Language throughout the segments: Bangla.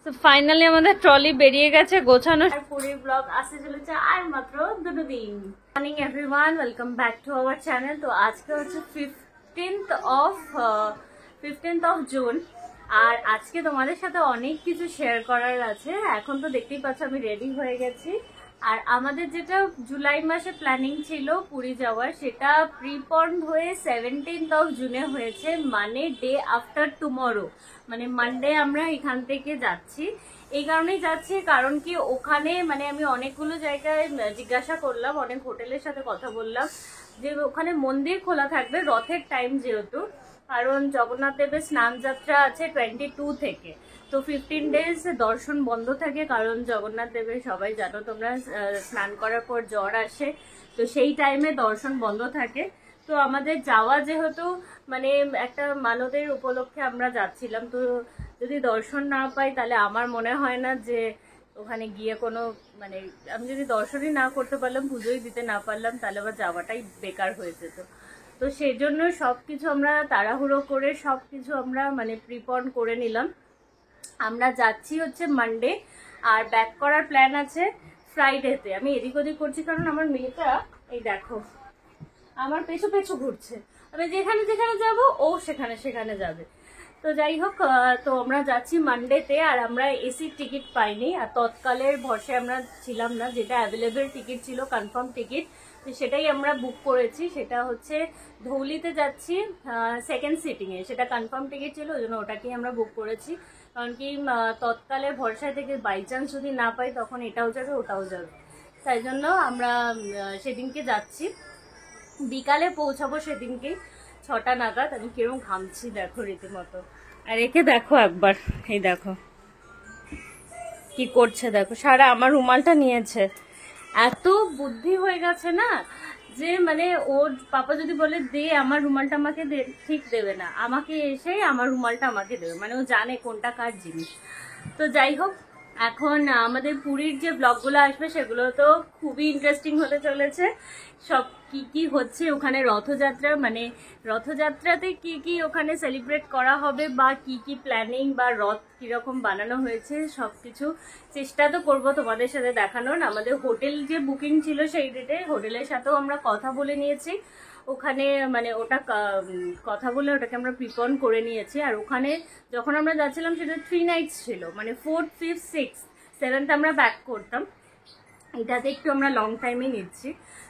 তো ফাইনালি আমাদের ট্রলি বেরিয়ে গেছে গোছানো, আর পুরীর ব্লগ আসতে চলেছে আর মাত্র 2 দিন। Morning everyone, welcome back to our channel. তো আজকে হচ্ছে 15th of জুন, আর আজকে তোমাদের সাথে অনেক কিছু শেয়ার করার আছে। এখন তো দেখতেই পাচ্ছ আমি রেডি হয়ে গেছি, আর আমাদের যেটা জুলাই মাসে প্ল্যানিং ছিল পুরী যাওয়ার, সেটা প্রিপন্ড হয়ে 17th of জুনে হয়েছে, মানে ডে আফটার টুমরো, মানে মানডে আমরা এখান থেকে যাচ্ছি। এই কারণেই যাচ্ছি কারণ কি ওখানে মানে আমি অনেকগুলো জায়গায় জিজ্ঞাসা করলাম, অনেক হোটেলের সাথে কথা বললাম যে ওখানে মন্দির খোলা থাকবে রথের টাইম যেহেতু, কারণ জগন্নাথ দেবের স্নান যাত্রা আছে 22 থেকে, তো 15 days দর্শন বন্ধ থাকে, কারণ জগন্নাথ দেবের সবাই জানো তোমরা স্নান করার পর জ্বর আসে, তো সেই টাইমে দর্শন বন্ধ থাকে। তো আমাদের যাওয়া যেহেতু মানে একটা মানদের উপলক্ষে আমরা যাচ্ছিলাম, তো যদি দর্শন না পাই তাহলে আমার মনে হয় না যে ওখানে গিয়ে কোনো মানে আমি যদি দর্শনই না করতে পারলাম, পুজোই দিতে না পারলাম, তাহলে আবার যাওয়াটাই বেকার হয়ে যেত। তো সেই জন্য সবকিছু আমরা তাড়াহুড়ো করে সবকিছু আমরা মানে প্রিপন করে নিলাম। আমরা যাচ্ছি হচ্ছে মানডে, আর ব্যাক করার প্ল্যান আছে ফ্রাইডেতে। আমি এদিক ওদিক করছি কারণ আমার মেয়েটা এই দেখো আমার পেছু পেছু ঘুরছে, আমি যেখানে যেখানে যাব ও সেখানে সেখানে যাবে। তো যাই হোক, তো আমরা যাচ্ছি মানডেতে, আর আমরা এসির টিকিট পাইনি, আর তৎকালের ভরসায় আমরা ছিলাম না, যেটা অ্যাভেলেবেল টিকিট ছিল কনফার্ম টিকিট, তো সেটাই আমরা বুক করেছি। সেটা হচ্ছে ধৌলিতে যাচ্ছি সেকেন্ড সিটিংয়ে, সেটা কনফার্ম টিকিট ছিল, ওই জন্য ওটাকেই আমরা বুক করেছি। কারণ কি তৎকালের ভরসায় থেকে বাই চান্স যদি না পাই তখন এটাও যাবে ওটাও যাবে, তাই জন্য আমরা সেদিনকে যাচ্ছি। বিকালে পৌঁছাবো সেদিনকে 6টা নাগাদ। আমি কিরকম ঘামছি দেখো রীতিমতো, আর একে দেখো একবার, এই দেখো কি করছে দেখো, সারা আমার রুমালটা নিয়েছে। এত বুদ্ধি হয়ে গেছে না যে মানে ওর পাপা যদি বলে দে আমার রুমালটা আমাকে দে, ঠিক দেবে না, আমাকে এসেই আমার রুমালটা আমাকে দেবে, মানে ও জানে কোনটা কার জিনিস। তো যাই হোক, এখন আমাদের পুরীর যে ব্লগগুলো আসবে সেগুলো তো খুবই ইন্টারেস্টিং হতে চলেছে। সব কি কি হচ্ছে ওখানে, রথযাত্রা মানে রথযাত্রাতে কি কি ওখানে সেলিব্রেট করা হবে, বা কি কি প্ল্যানিং, বা রথ কিরকম বানানো হয়েছে, সবকিছু চেষ্টা তো করবো তোমাদের সাথে দেখানোর। আমাদের হোটেল যে বুকিং ছিল সেই ডেটে হোটেলের সাথেও আমরা কথা বলে নিয়েছি, ওখানে মানে ওটা কথা বলে ওটাকে আমরা প্রিপন করে নিয়েছি। আর ওখানে যখন আমরা যাচ্ছিলাম সেটা 3 nights ছিল, মানে 4th, 5th, 6th, 7th আমরা ব্যাক করতাম। এটাতে একটু আমরা লং টাইমে নিচ্ছি,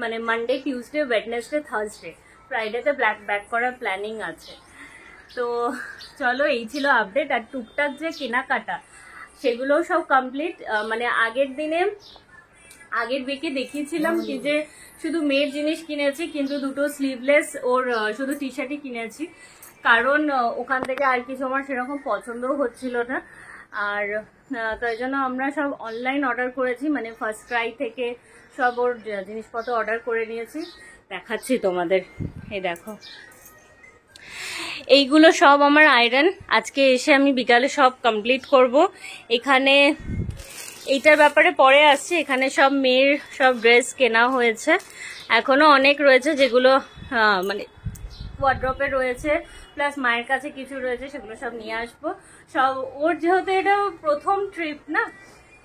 মানে মানডে, টিউসডে, ওয়েডনেসডে, থার্সডে, ফ্রাইডেতে ব্যাক করার প্ল্যানিং আছে। তো চলো, এই ছিল আপডেট। আর টুকটাক যে কেনাকাটা সেগুলোও সব কমপ্লিট। মানে আগের উইকে দেখিয়েছিলাম কি যে শুধু মেয়ের জিনিস কিনেছি, কিন্তু দুটো স্লিভলেস ওর শুধু টি শার্টই কিনেছি, কারণ ওখান থেকে আর কিছু আমার সেরকম পছন্দও হচ্ছিল না। আর তাই জন্য আমরা সব অনলাইন অর্ডার করেছি, মানে ফার্স্ট ক্রাই থেকে সব ওর জিনিসপত্র অর্ডার করে নিয়েছি। দেখাচ্ছি তোমাদের, এই দেখো এইগুলো সব আমার আয়রন, আজকে এসে আমি বিকালে সব কমপ্লিট করব। এখানে এইটার ব্যাপারে পরে আসছে, এখানে সব মেয়ের সব ড্রেস কেনা হয়েছে, এখনো অনেক রয়েছে যেগুলো মানে ওয়ার্ড্রপে রয়েছে, প্লাস মায়ের কাছে কিছু রয়েছে, সেগুলো সব নিয়ে আসবো সব। ওর যেহেতু এটা প্রথম ট্রিপ না,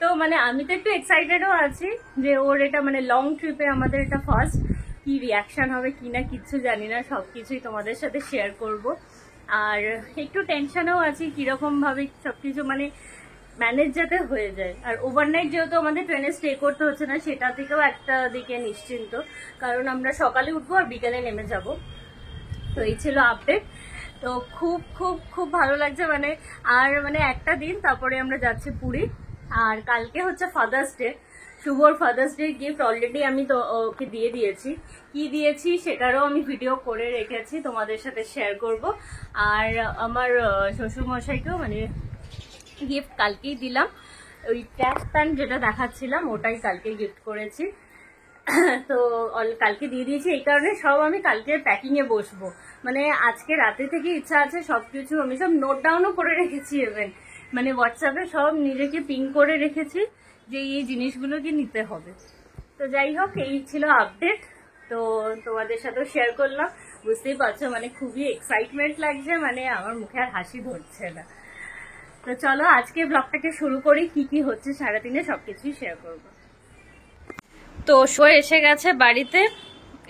তো মানে আমি তো একটু এক্সাইটেডও আছি যে ওর এটা মানে লং ট্রিপে আমাদের এটা ফার্স্ট, কি রিয়াকশন হবে কি না কিচ্ছু জানি না, সব কিছুই তোমাদের সাথে শেয়ার করব। আর একটু টেনশনেও আছি কিরকম ভাবে সবকিছু মানে ম্যানেজ যাতে হয়ে যায়। আর ওভারনাইট যেহেতু আমাদের ট্রেনে স্টে করতে হচ্ছে না, সেটা থেকেও একটা দিকে নিশ্চিন্ত, কারণ আমরা সকালে উঠবো আর বিকালে নেমে যাব। তো এই ছিল আপডেট। তো খুব খুব খুব ভালো লাগছে, মানে আর মানে একটা দিন তারপরে আমরা যাচ্ছি পুরী। আর কালকে হচ্ছে ফাদার্স ডে, শুভর ফাদার্স ডে গিফট অলরেডি আমি তো ওকে দিয়ে দিয়েছি, কি দিয়েছি সেটারও আমি ভিডিও করে রেখেছি, তোমাদের সাথে শেয়ার করব। আর আমার শ্বশুরমশাইকেও মানে গিফট কালকেই দিলাম, ওই ট্র্যাক প্যান্ট যেটা দেখাচ্ছিলাম ওটাই কালকে গিফট করেছি। তো কালকে দিয়ে দিয়েছি, এই কারণে সব আমি কালকে প্যাকিংয়ে বসবো, মানে আজকে রাতে থেকে ইচ্ছা আছে সবকিছু আমি সব নোট ডাউনও করে রেখেছি, ইভেন মানে হোয়াটসঅ্যাপে সব নিজেকে পিং করে রেখেছি যে এই জিনিসগুলোকে নিতে হবে। তো যাই হোক, এই ছিল আপডেট, তো তোমাদের সাথেও শেয়ার করলাম। বুঝতেই পারছো মানে খুবই এক্সাইটমেন্ট লাগছে, মানে আমার মুখে আর হাসি ধরছে না। তো চলো আজকে ব্লগটাকে শুরু করি, কি কি হচ্ছে সারাদিনে সবকিছুই শেয়ার করবো। তো শুভ এসে গেছে বাড়িতে,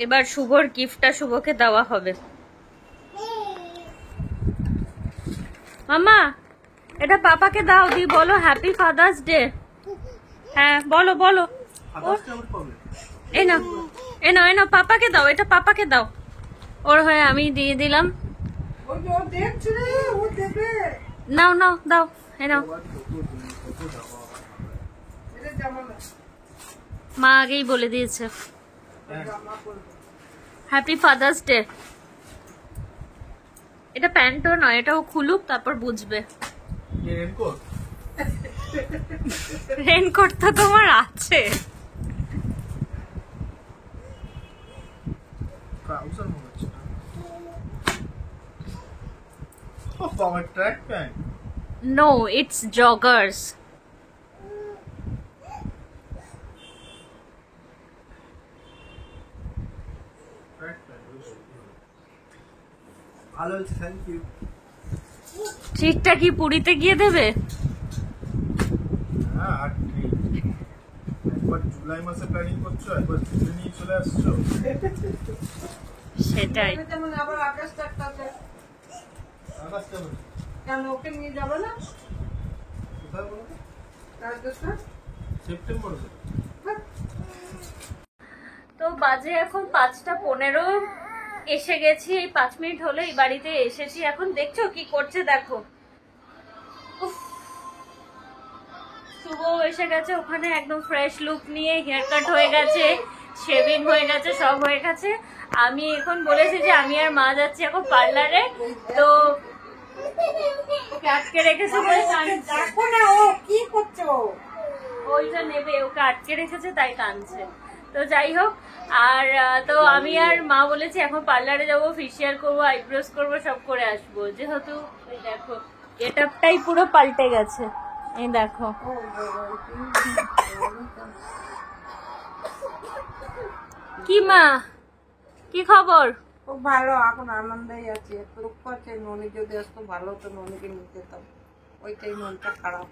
এবার শুভর গিফটটা শুভকে দেওয়া হবে। মামা এটা পাপাকে দাও, দি বলো হ্যাপি ফাদার্স ডে। হ্যাঁ বলো বলো। এই নাও এই নাও এই নাও, পাপাকে দাও, এটা পাপাকে দাও। ওর হয়ে আমি দিয়ে দিলাম। নাও নাও দাও, এই নাও। মা আগেই বলে দিয়েছে হ্যাপি ফাদার্স ডে। এটা প্যান্টও নয়, এটাও খুলুক তারপর বুঝবে। রেনকোট তো তোমার আছে। No, it's joggers. ভালো হয়েছে, থ্যাংক ইউ। ট্রিটটা কি পুরীতে গিয়ে দেবে? হ্যাঁ, আর ট্রিট একবার জুলাই মাসে প্ল্যানিং করছো, একবার ছুটি নিয়ে চলে আসছো। সেটাই। আবার আগস্টটা আগস্টে বলো। কেন ওকে নিয়ে যাবে না? কোথায় বলো? আগস্টটা সেপ্টেম্বরে। তো বাজে এখন 5:15, এসে গেছি। এই 5 মিনিট হলো এই বাড়িতে এসেছি। এখন দেখছো কি করছে দেখো। উফ, শুভ এসে গেছে ওখানে একদম ফ্রেশ লুক নিয়ে, হেয়ার কাট হয়ে গেছে, শেভিং হয়ে গেছে, সব হয়ে গেছে। আমি এখন বলেছি যে আমি আর মা যাচ্ছি এখন পার্লারে, তো ওকে আটকে রেখেছে বলে কাঁদছে। দেখো না ও কি করছো। ওইটা নেবে, ওকে আটকে রেখেছে তাই কাঁদছে। তো যাই হোক, আর তো আমি আর মা বলেছি এখন পার্লারে যাবো, ফেসিয়াল করবো, আইব্রোজ করবো, সব করে আসবো। যেহেতু এই দেখো গেটআপটাই পুরো পাল্টে গেছে। এই দেখো কি মা, কি খবর? খুব ভালো, এখন আনন্দেই আছি। দুঃখ আছে, ননি যদি আসতো ভালো হতো, ননিকে নিয়ে যেতাম, ওইটাই মনটা খারাপ।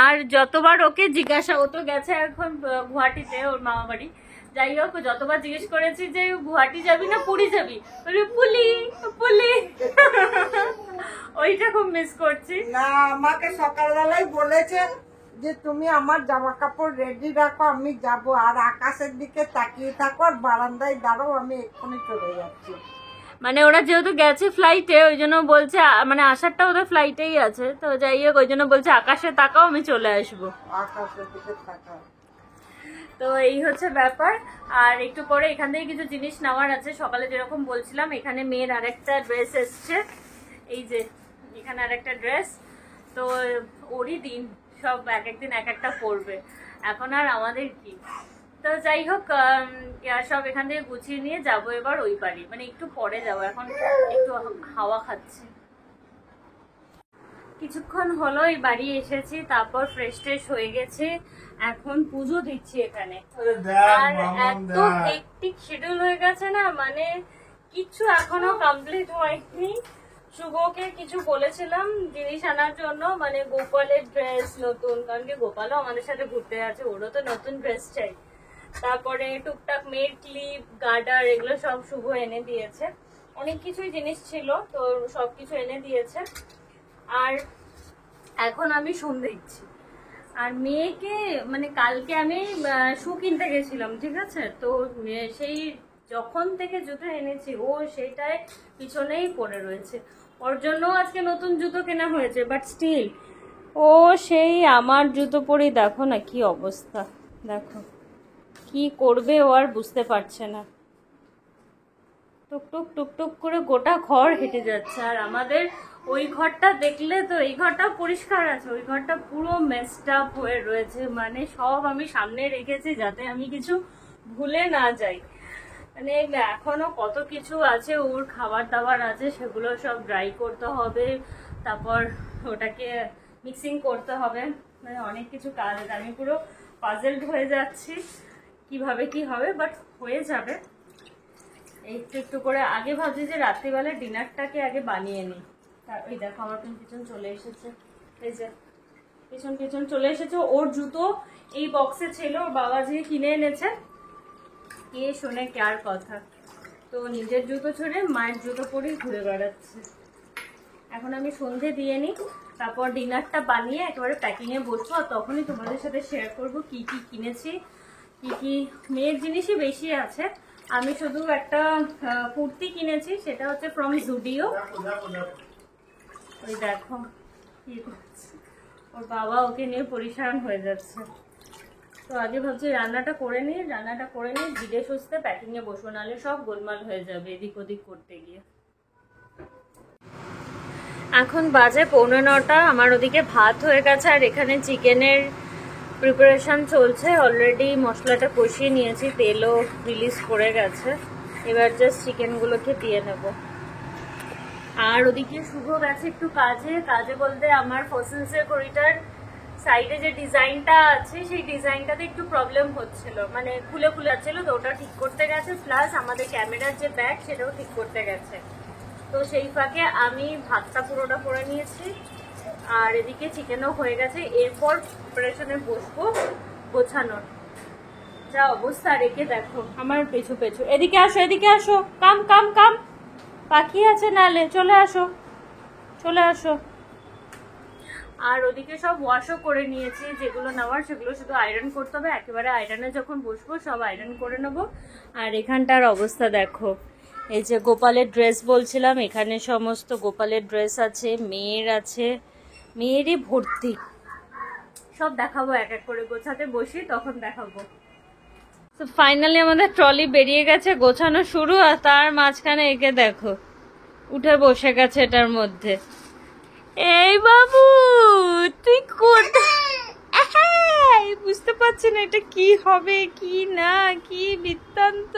আর যতবার ওকে জিজ্ঞাসা, ও তো গেছে এখন গুয়াহাটিতে ওর মামা বাড়ি। যাই হোক, যতবার জিজ্ঞেস করেছি যে গুয়াহাটি যাবি না পুরী যাবি, বলি পুলি পুলি। ওইটা খুব মিস করছি। না, আমাকে সকালবেলায় বলেছে যে তুমি আমার জামা কাপড় রেডি রাখো, আমি যাব, আর আকাশের দিকে তাকিয়ে থাকো আর বারান্দায় দাঁড়াও, আমি এক্ষুনি চলে যাচ্ছি। মানে ওরা যেহেতু গেছে ফ্লাইটে, ওই জন্য বলছে মানে আসারটা ওদের ফ্লাইটেই আছে। তো যাই হোক, ওই জন্য বলছে আকাশে তাকাও, আমি চলে আসবো। আকাশের দিকে তাকাও। তো এই হচ্ছে ব্যাপার। আর একটু পরে এখান থেকে কিছু জিনিস নেওয়ার আছে। সকালে যেরকম বলছিলাম, এখানে মেয়ের আরেকটা ড্রেস এসছে। এই যে এখানে আরেকটা ড্রেস, তো ওরই দিন, সব এক একদিন এক একটা পরবে। এখন আর আমাদের কি। তো যাই হোক, সব এখান থেকে গুছিয়ে নিয়ে যাবো এবার ওই বাড়ি, মানে একটু পরে যাবো। এখন একটু হাওয়া খাচ্ছি। কিছুক্ষণ হলো এই বাড়ি এসেছি, তারপর ফ্রেশ ট্রেশ হয়ে গেছে, এখন পুজো দিচ্ছি এখানে। আর এত হেক্টিক শিডিউল হয়ে গেছে না, মানে কিছু এখনো কমপ্লিট হয়নি। শুভকে কিছু বলেছিলাম জিনিস আনার জন্য, মানে গোপালের ড্রেস নতুন, কারণ কি গোপালও আমাদের সাথে ঘুরতে আছে, ওরও তো নতুন ড্রেস চাই। তারপরে টুকটাক মেয়ের ক্লিপ, গার্ডার, এগুলো সব শুভ এনে দিয়েছে। অনেক কিছুই জিনিস ছিল, তো সবকিছু এনে দিয়েছে। আর এখন আমি সন্ধে দিচ্ছি। আর মেয়েকে মানে কালকে আমি শু কিনতে গেছিলাম, ঠিক আছে, তো সেই যখন থেকে জুতো এনেছি ও সেটাই পিছনেই পড়ে রয়েছে। ওর জন্য আজকে নতুন জুতো কেনা হয়েছে, বাট স্টিল ও সেই আমার জুতো পরেই দেখো না কি অবস্থা। দেখো কি করবে ও আর বুঝতে পারছে না। টুকটুক টুকটুক করে গোটা ঘর হেঁটে যাচ্ছে। আর আমাদের ওই ঘরটা দেখলে তো, এই ঘরটা পরিষ্কার আছে, ওই ঘরটা পুরো মেসড আপ হয়ে রয়েছে। মানে সব আমি সামনে রেখেছি যাতে আমি কিছু ভুলে না যাই। মানে এখনো কত কিছু আছে, ওর খাবার দাবার আছে, সেগুলো সব ড্রাই করতে হবে, তারপর ওটাকে মিক্সিং করতে হবে। মানে অনেক কিছু কাজ আছে। আমি পুরো পাজলড হয়ে যাচ্ছি কিভাবে কি হবে, বাট হয়ে যাবে। একটু একটু করে আগে ভাবছি যে রাত্রিবেলা ডিনারটাকে আগে বানিয়ে নিই। ওই দেখো আমার পিছন চলে এসেছে, এই যে পেছন পেছন চলে এসেছে। ওর জুতো এই বক্সে ছিল, ওর বাবা যে কিনে এনেছে। কে শোনে কার কথা, তো নিজের জুতো ছড়ে মায়ের জুতো পরেই ঘুরে বেড়াচ্ছে। এখন আমি সন্ধে দিয়ে নিই, তারপর ডিনারটা বানিয়ে একেবারে প্যাকিংয়ে বসবো, আর তখনই তোমাদের সাথে শেয়ার করব কি কি কিনেছি। কি কি মেয়ের জিনিসই বেশি আছে। আমি শুধু একটা কুর্তি কিনেছি, সেটা হচ্ছে ফ্রম জুডিও। ওই দেখো কি করছে, ওর বাবা ওকে নিয়ে পরিশান হয়ে যাচ্ছে। তো আগে ভাবছি রান্নাটা করে নিয়ে ধীরে সুস্থে প্যাকিংয়ে বসবো, নাহলে সব গোলমাল হয়ে যাবে এদিক ওদিক করতে গিয়ে। এখন বাজে 8:45। আমার ওদিকে ভাত হয়ে গেছে, আর এখানে চিকেনের প্রিপারেশন চলছে। অলরেডি মশলাটা কষিয়ে নিয়েছি, তেলও রিলিজ করে গেছে। এবার জাস্ট চিকেনগুলোকে দিয়ে নেব। আর ওদিকে শুভ গেছে একটু কাজে বলতে আমার ফসিলসের ঘড়িটার সাইডে যে ডিজাইনটা আছে সেই ডিজাইনটাতে একটু প্রবলেম হচ্ছিল, মানে খুলে যাচ্ছিল, তো ওটা ঠিক করতে গেছে। প্লাস আমাদের ক্যামেরার যে ব্যাগ সেটাও ঠিক করতে গেছে। তো সেই ফাঁকে আমি ভাতটা পুরোটা করে নিয়েছি, আর এদিকে চিকেনও হয়ে গেছে। এরপর প্রিপারেশনে বসবো গোছানোর। যা অবস্থা রেখে দেখো আমার পেছু পেছু। এদিকে আসো, কাম পাখি আছে, নালে চলে আসো। আর ওদিকে সব ওয়াশও করে নিয়েছি, যেগুলো নেওয়ার সেগুলো শুধু আয়রন করতে হবে। একেবারে আয়রনে যখন বসবো সব আয়রন করে নেবো। আর এখানটার অবস্থা দেখো, এই যে গোপালের ড্রেস বলছিলাম, এখানে সমস্ত গোপালের ড্রেস আছে, মেয়েরই ভর্তি। সব দেখাবো এক এক করে, গোছাতে বসি তখন দেখাবো। তো ফাইনালি আমাদের ট্রলি বেরিয়ে গেছে, গোছানো শুরু। আর তার মাঝখানে একে দেখো উঠে বসে গেছে এটার মধ্যে। এই বাবু তুই কোথায়? বুঝতে পারছি না এটা কি হবে কি না, কি বৃত্তান্ত।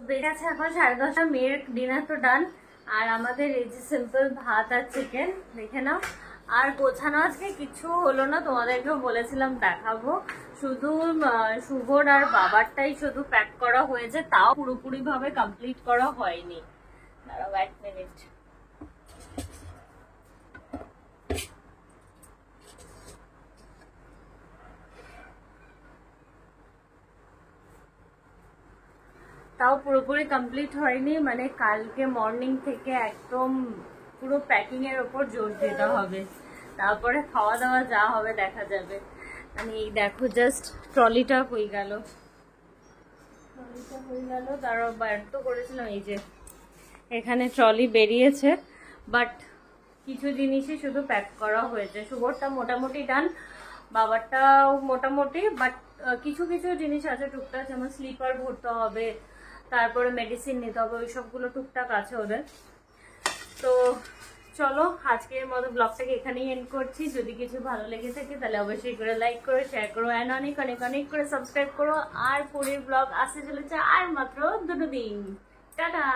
বেড়ে আছে এখন 10:30। মেয়ের ডিনার তো ডান, আর আমাদের এই যে সিম্পল ভাত আর চিকেন দেখে নাও। আর গোছানো আজকে কিছু হলো না, তোমাদেরকেও বলেছিলাম দেখাবো। শুধু শুভর আর বাবারটাই শুধু প্যাক করা হয়েছে, তাও পুরোপুরি ভাবে কমপ্লিট করা হয়নি। দাঁড়াও 1 মিনিট। তাও পুরোপুরি কমপ্লিট হয়নি, মানে কালকে মর্নিং থেকে একদম পুরো প্যাকিং এর ওপর জোর দিতে হবে, তারপরে খাওয়া দাওয়া যা হবে দেখা যাবে। মানে এই দেখো জাস্ট ট্রলিটা হয়ে গেল, তারও বার তো করেছিলাম। এই যে এখানে ট্রলি বেরিয়েছে, বাট কিছু জিনিসই শুধু প্যাক করা হয়েছে। শুভরটা মোটামুটি ডান, বাবারটাও মোটামুটি, বাট কিছু কিছু জিনিস আছে টুকটাক, যেমন স্লিপার ভরতে হবে, তারপরে মেডিসিন নিতে হবে, ওই সবগুলো টুকটাক আছে ওদের। তো চলো আজকের মতো ব্লগটাকে এখানেই এন্ড করছি। যদি কিছু ভালো লেগে থাকে তাহলে অবশ্যই করে লাইক করো, শেয়ার করো, অ্যান্ড অনেক অনেক অনেক করে সাবস্ক্রাইব করো। আর পরের ব্লগ আসতে চলেছে আর মাত্র 2 দিন। টাটা।